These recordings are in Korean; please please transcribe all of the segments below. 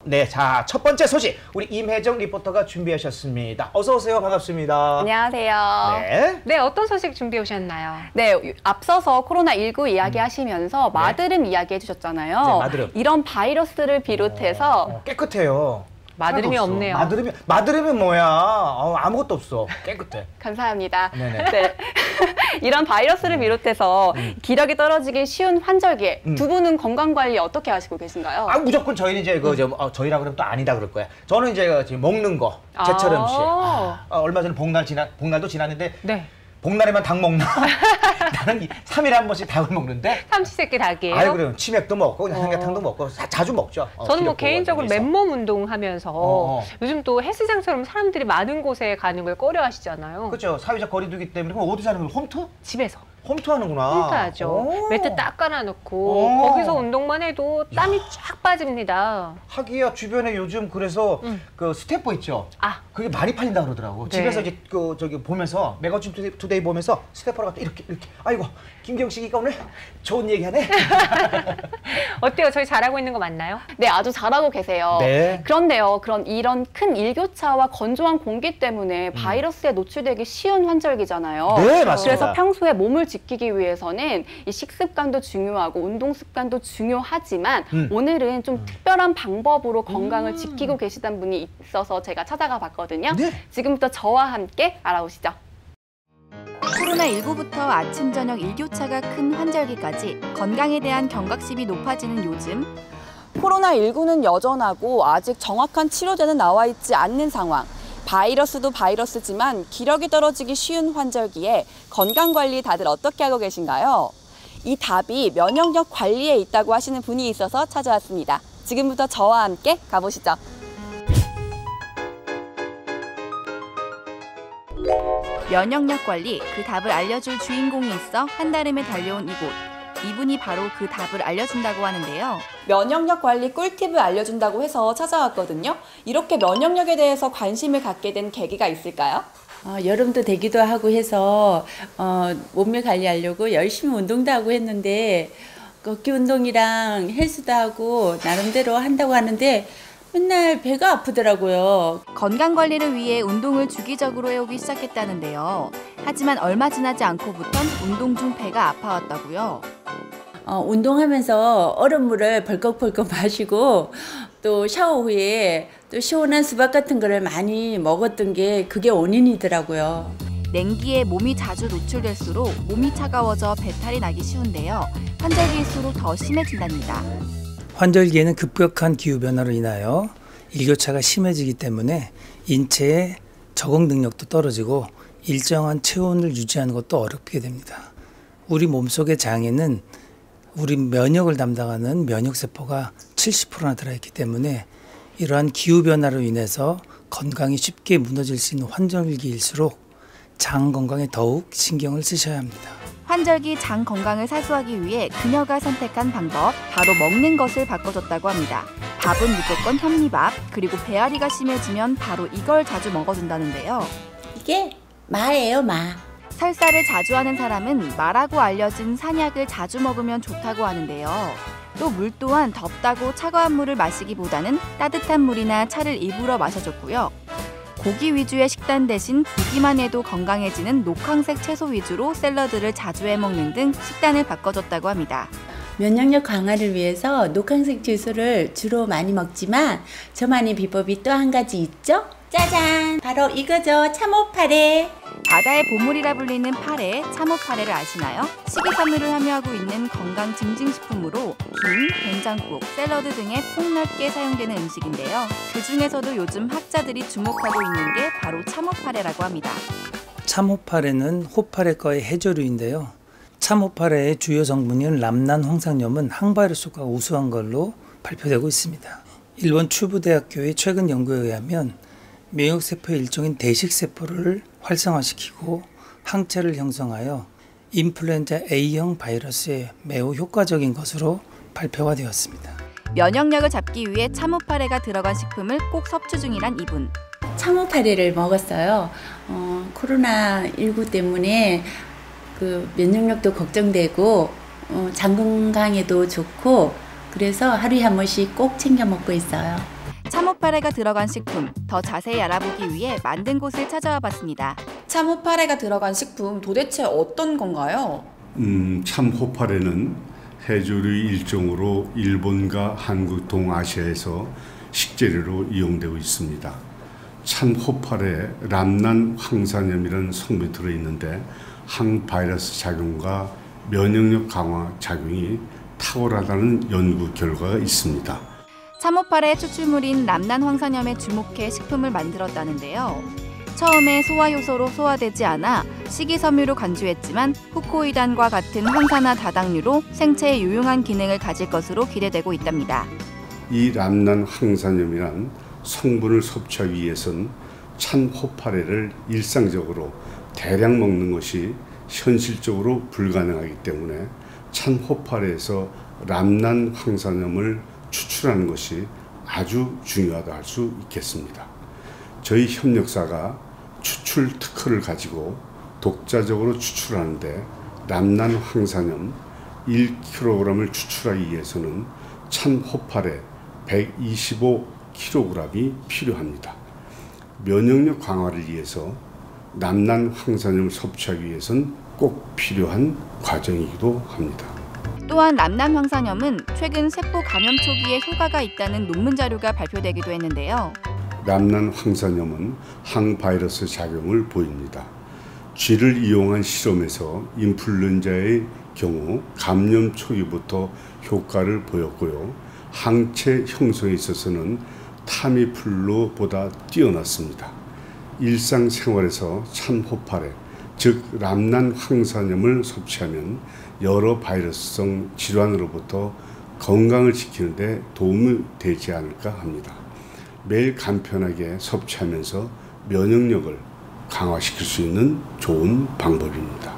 네, 자, 첫 번째 소식 우리 임혜정 리포터가 준비하셨습니다. 어서 오세요. 반갑습니다. 안녕하세요. 네, 어떤 소식 준비해 오셨나요? 네, 앞서서 코로나19 이야기하시면서 마드름 이야기해 주셨잖아요. 네, 마드름. 이런 바이러스를 비롯해서 깨끗해요. 마드름이 없네요. 마드름이 뭐야? 아무것도 없어. 깨끗해. 감사합니다. 네네. 네. 이런 바이러스를 비롯해서 기력이 떨어지기 쉬운 환절기에 두 분은 건강관리 어떻게 하시고 계신가요? 무조건 저희는 이제 저희라 그러면 또 아니다 그럴 거야. 저는 이제 지금 먹는 거 제철 음식. 얼마 전에 복날도 지났는데 네. 복날에만 닭 먹나? 나는 3일에 한 번씩 닭을 먹는데. 삼시세끼 닭이에요? 아유, 그래요. 치맥도 먹고 삼계탕도 먹고 자주 먹죠. 저는 뭐 개인적으로 맨몸 운동하면서 요즘 또 헬스장처럼 사람들이 많은 곳에 가는 걸 꺼려 하시잖아요. 그렇죠. 사회적 거리두기 때문에. 그럼 어디서 하는 거예요? 홈트? 집에서. 홈트 하는구나. 홈트 하죠. 매트 딱 깔아놓고 거기서 운동만 해도 땀이 쫙 빠집니다. 하기야 주변에 요즘 그래서 그 스태퍼 있죠. 그게 많이 팔린다 그러더라고. 네. 집에서 이제 저기 보면서 매거진 투데이 보면서 스태퍼가 이렇게 아이고 김경식이가 오늘 좋은 얘기하네. 어때요? 저희 잘하고 있는 거 맞나요? 네, 아주 잘하고 계세요. 네. 그런데요, 이런 큰 일교차와 건조한 공기 때문에 바이러스에 노출되기 쉬운 환절기잖아요. 네, 맞습니다. 그래서 평소에 몸을 지키기 위해서는 이 식습관도 중요하고 운동 습관도 중요하지만 오늘은 좀 특별한 방법으로 건강을 지키고 계시던 분이 있어서 제가 찾아가 봤거든요. 네. 지금부터 저와 함께 알아보시죠. 코로나19부터 아침, 저녁 일교차가 큰 환절기까지 건강에 대한 경각심이 높아지는 요즘 코로나19는 여전하고 아직 정확한 치료제는 나와 있지 않는 상황. 바이러스도 바이러스지만 기력이 떨어지기 쉬운 환절기에 건강관리 다들 어떻게 하고 계신가요? 이 답이 면역력 관리에 있다고 하시는 분이 있어서 찾아왔습니다. 지금부터 저와 함께 가보시죠. 면역력 관리, 그 답을 알려줄 주인공이 있어 한달음에 달려온 이곳. 이분이 바로 그 답을 알려준다고 하는데요. 면역력 관리 꿀팁을 알려준다고 해서 찾아왔거든요. 이렇게 면역력에 대해서 관심을 갖게 된 계기가 있을까요? 여름도 되기도 하고 해서 몸매 관리하려고 열심히 운동도 하고 했는데 걷기 운동이랑 헬스도 하고 나름대로 한다고 하는데 맨날 배가 아프더라고요. 건강관리를 위해 운동을 주기적으로 해오기 시작했다는데요. 하지만 얼마 지나지 않고부턴 운동 중 배가 아파왔다고요. 운동하면서 얼음물을 벌컥벌컥 마시고 또 샤워 후에 또 시원한 수박 같은 거를 많이 먹었던 게 그게 원인이더라고요. 냉기에 몸이 자주 노출될수록 몸이 차가워져 배탈이 나기 쉬운데요. 환절기일수록 더 심해진답니다. 환절기에는 급격한 기후변화로 인하여 일교차가 심해지기 때문에 인체의 적응 능력도 떨어지고 일정한 체온을 유지하는 것도 어렵게 됩니다. 우리 몸속의 장에는 우리 면역을 담당하는 면역세포가 70%나 들어있기 때문에 이러한 기후변화로 인해서 건강이 쉽게 무너질 수 있는 환절기일수록 장 건강에 더욱 신경을 쓰셔야 합니다. 환절기 장 건강을 사수하기 위해 그녀가 선택한 방법, 바로 먹는 것을 바꿔줬다고 합니다. 밥은 무조건 현미밥, 그리고 배앓이가 심해지면 바로 이걸 자주 먹어준다는데요. 이게 마예요, 마. 설사를 자주 하는 사람은 마라고 알려진 산약을 자주 먹으면 좋다고 하는데요. 또 물 또한 덥다고 차가운 물을 마시기보다는 따뜻한 물이나 차를 일부러 마셔줬고요. 고기 위주의 식단 대신 보기만 해도 건강해지는 녹황색 채소 위주로 샐러드를 자주 해먹는 등 식단을 바꿔줬다고 합니다. 면역력 강화를 위해서 녹황색 채소를 주로 많이 먹지만 저만의 비법이 또 한 가지 있죠? 짜잔! 바로 이거죠. 참호파래. 바다의 보물이라 불리는 파래, 참호파래를 아시나요? 식이섬유를 함유하고 있는 건강 증진식품으로 김, 된장국, 샐러드 등에 폭넓게 사용되는 음식인데요. 그중에서도 요즘 학자들이 주목하고 있는 게 바로 참호파래라고 합니다. 참호파래는 호파래과의 해조류인데요. 참호파래의 주요 성분인 람난 홍상염은 항바이러스가 우수한 걸로 발표되고 있습니다. 일본 추부대학교의 최근 연구에 의하면免疫세포의 일종인 대식세포를 활성화시키고 항체를 형성하여 인플루엔자 A형 바이러스에 매우 효과적인 것으로 발표가 되었습니다. 면역력을 잡기 위해 참호파래가 들어간 식품을 꼭 섭취 중이란 이분. 참호파래를 먹었어요. 코로나19 때문에 그 면역력도 걱정되고 장 건강에도 좋고 그래서 하루에 한 번씩 꼭 챙겨 먹고 있어요. 참호파래가 들어간 식품 더 자세히 알아보기 위해 만든 곳을 찾아와 봤습니다. 참호파래가 들어간 식품 도대체 어떤 건가요? 참호파래는 해조류의 일종으로 일본과 한국, 동아시아에서 식재료로 이용되고 있습니다. 참호파래에 람난 황산염이라는 성분이 들어있는데 항바이러스 작용과 면역력 강화 작용이 탁월하다는 연구 결과가 있습니다. 참호파래 추출물인 람난 황산염에 주목해 식품을 만들었다는데요. 처음에 소화 효소로 소화되지 않아 식이섬유로 간주했지만 후코이단과 같은 황산화 다당류로 생체에 유용한 기능을 가질 것으로 기대되고 있답니다. 이 람난 황산염이란 성분을 섭취하기 위해선 참호파래를 일상적으로 대량 먹는 것이 현실적으로 불가능하기 때문에 참호파래에서 람난 황산염을 추출하는 것이 아주 중요하다 할 수 있겠습니다. 저희 협력사가 추출 특허를 가지고 독자적으로 추출하는데 람난 황산염 1kg을 추출하기 위해서는 참호파래 125kg이 필요합니다. 면역력 강화를 위해서 람난 황산염을 섭취하기 위해서는 꼭 필요한 과정이기도 합니다. 또한 람난 황산염은 최근 세포 감염 초기에 효과가 있다는 논문 자료가 발표되기도 했는데요. 람난 황산염은 항바이러스 작용을 보입니다. 쥐를 이용한 실험에서 인플루엔자의 경우 감염 초기부터 효과를 보였고요. 항체 형성에 있어서는 타미플루보다 뛰어났습니다. 일상생활에서 참호파래, 즉 람난 황산염을 섭취하면 여러 바이러스성 질환으로부터 건강을 지키는 데 도움이 되지 않을까 합니다. 매일 간편하게 섭취하면서 면역력을 강화시킬 수 있는 좋은 방법입니다.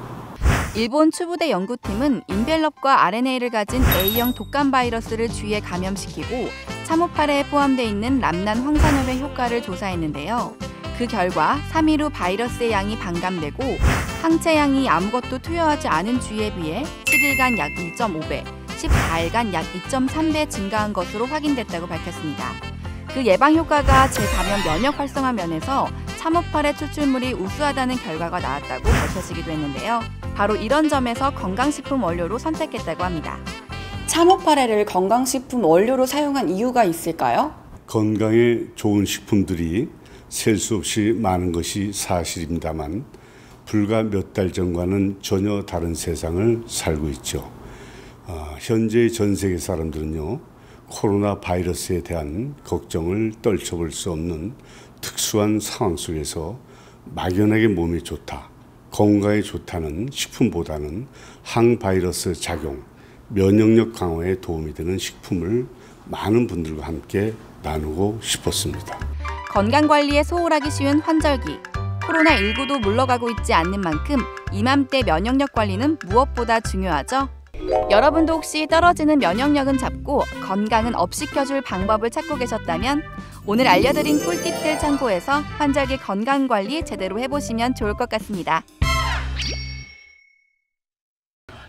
일본 추부대 연구팀은 인벨롭과 RNA를 가진 A형 독감 바이러스를 쥐에 감염시키고 참호파래에 포함되어 있는 람난 황산염의 효과를 조사했는데요. 그 결과 3일 후 바이러스의 양이 반감되고 항체 양이 아무것도 투여하지 않은 쥐에 비해 7일간 약 1.5배, 14일간 약 2.3배 증가한 것으로 확인됐다고 밝혔습니다. 그 예방 효과가 재감염 면역 활성화 면에서 참호파래 추출물이 우수하다는 결과가 나왔다고 밝혀지기도 했는데요. 바로 이런 점에서 건강식품 원료로 선택했다고 합니다. 참호파래를 건강식품 원료로 사용한 이유가 있을까요? 건강에 좋은 식품들이 셀 수 없이 많은 것이 사실입니다만 불과 몇 달 전과는 전혀 다른 세상을 살고 있죠. 현재 전 세계 사람들은요, 코로나 바이러스에 대한 걱정을 떨쳐볼 수 없는 특수한 상황 속에서 막연하게 몸에 좋다, 건강에 좋다는 식품보다는 항바이러스 작용, 면역력 강화에 도움이 되는 식품을 많은 분들과 함께 나누고 싶었습니다. 건강관리에 소홀하기 쉬운 환절기. 코로나19도 물러가고 있지 않는 만큼 이맘때 면역력 관리는 무엇보다 중요하죠. 여러분도 혹시 떨어지는 면역력은 잡고 건강은 업 시켜줄 방법을 찾고 계셨다면 오늘 알려드린 꿀팁들 참고해서 환절기 건강관리 제대로 해보시면 좋을 것 같습니다.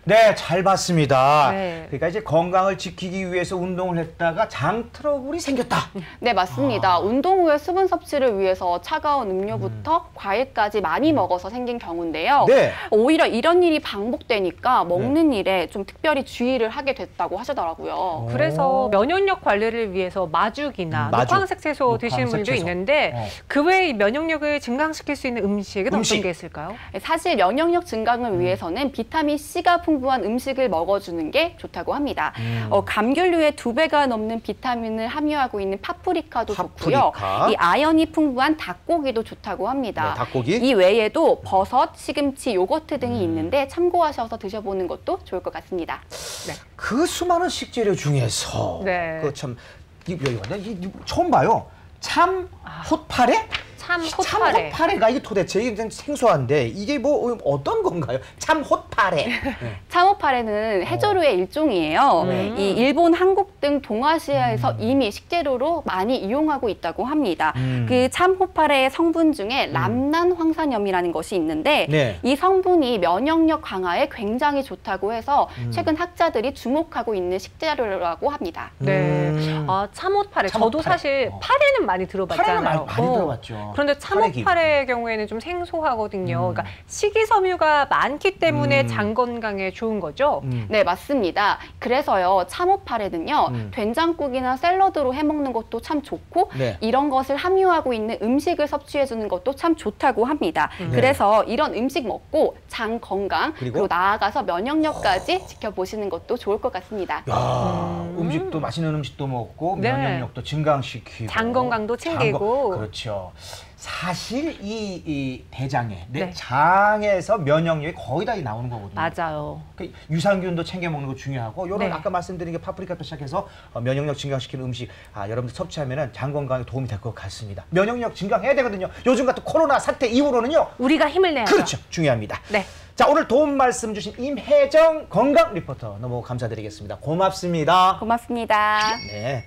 네, 잘 봤습니다. 네. 그러니까 이제 건강을 지키기 위해서 운동을 했다가 장 트러블이 생겼다. 네, 맞습니다. 운동 후에 수분 섭취를 위해서 차가운 음료부터 과일까지 많이 먹어서 생긴 경우인데요. 네. 오히려 이런 일이 반복되니까 먹는 일에 좀 특별히 주의를 하게 됐다고 하시더라고요. 그래서 면역력 관리를 위해서 마죽이나 마죽. 녹황색 채소 드시는 분도 채소. 있는데 그 외에 면역력을 증강시킬 수 있는 음식은 어떤 게 있을까요? 사실 면역력 증강을 위해서는 비타민 C가 풍부한 음식을 먹어주는 게 좋다고 합니다. 감귤류에 2배가 넘는 비타민을 함유하고 있는 파프리카도 좋고요. 이 아연이 풍부한 닭고기도 좋다고 합니다. 네, 닭고기? 이 외에도 버섯, 시금치, 요거트 등이 있는데 참고하셔서 드셔보는 것도 좋을 것 같습니다. 네. 그 수많은 식재료 중에서 네. 그 참 처음 봐요. 참 호파래? 참호파래. 참호파래가 이게 도대체 이게 좀 생소한데 이게 뭐 어떤 건가요? 참호파래. 네. 참호파래는 해조류의 일종이에요. 이 일본, 한국 등 동아시아에서 이미 식재료로 많이 이용하고 있다고 합니다. 그 참호파래의 성분 중에 람난 황산염이라는 것이 있는데 네. 이 성분이 면역력 강화에 굉장히 좋다고 해서 최근 학자들이 주목하고 있는 식재료라고 합니다. 네. 참호파래. 저도 사실 파래는 많이 들어봤잖아요. 파래는 많이 들어봤죠. 그런데 참호파래의 경우에는 좀 생소하거든요. 그러니까 식이섬유가 많기 때문에 장 건강에 좋은 거죠? 네, 맞습니다. 그래서요, 참호파래는요, 된장국이나 샐러드로 해먹는 것도 참 좋고, 네. 이런 것을 함유하고 있는 음식을 섭취해주는 것도 참 좋다고 합니다. 그래서 이런 음식 먹고 장 건강, 그리고 나아가서 면역력까지 지켜보시는 것도 좋을 것 같습니다. 야, 음식도 맛있는 음식도 먹고 네. 면역력도 증강시키고 장 건강도 챙기고. 그렇죠. 사실 이 대장에 내 네. 장에서 면역력이 거의 다 나오는 거거든요. 맞아요. 그 유산균도 챙겨 먹는 거 중요하고 요런 네. 아까 말씀드린 게 파프리카부터 시작해서 면역력 증강시키는 음식 여러분들 섭취하면은 장 건강에 도움이 될 것 같습니다. 면역력 증강해야 되거든요. 요즘 같은 코로나 사태 이후로는요. 우리가 힘을 내야죠. 그렇죠. 중요합니다. 네. 자, 오늘 도움 말씀 주신 임혜정 건강 리포터 너무 감사드리겠습니다. 고맙습니다. 고맙습니다. 네.